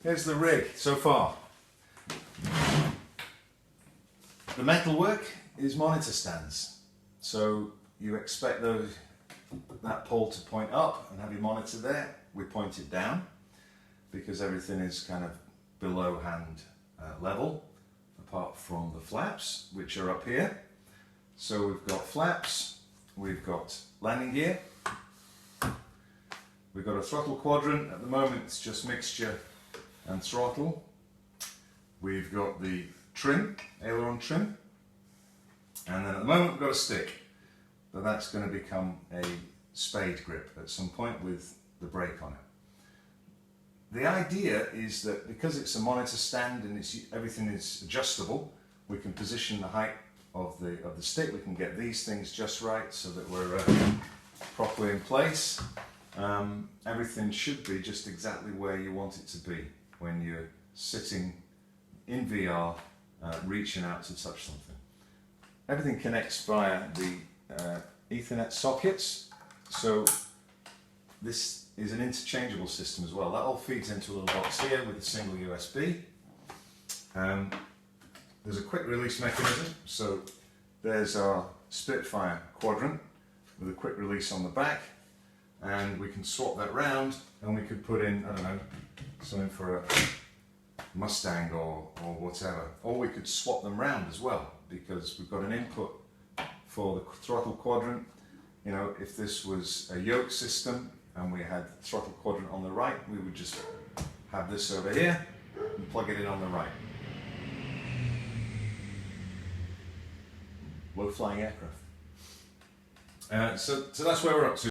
here's the rig so far. The metalwork is monitor stands. So you expect that pole to point up and have your monitor there. We point it down because everything is kind of below hand level, apart from the flaps, which are up here. So we've got flaps, we've got landing gear, we've got a throttle quadrant. At the moment it's just mixture and throttle. We've got the trim, aileron trim, and then at the moment we've got a stick, but that's going to become a spade grip at some point with the brake on it. The idea is that because it's a monitor stand and everything is adjustable, we can position the height of the stick. We can get these things just right so that we're properly in place. Everything should be just exactly where you want it to be when you're sitting in VR, reaching out to touch something. Everything connects via the Ethernet sockets, so this is an interchangeable system as well. That all feeds into a little box here with a single USB. There's a quick release mechanism, so there's our Spitfire quadrant with a quick release on the back, and we can swap that round and we could put in, I don't know, something for a Mustang or whatever. Or we could swap them round as well, because we've got an input for the throttle quadrant. You know, if this was a yoke system and we had the throttle quadrant on the right, we would just have this over here and plug it in on the right. Low flying aircraft. So that's where we're up to.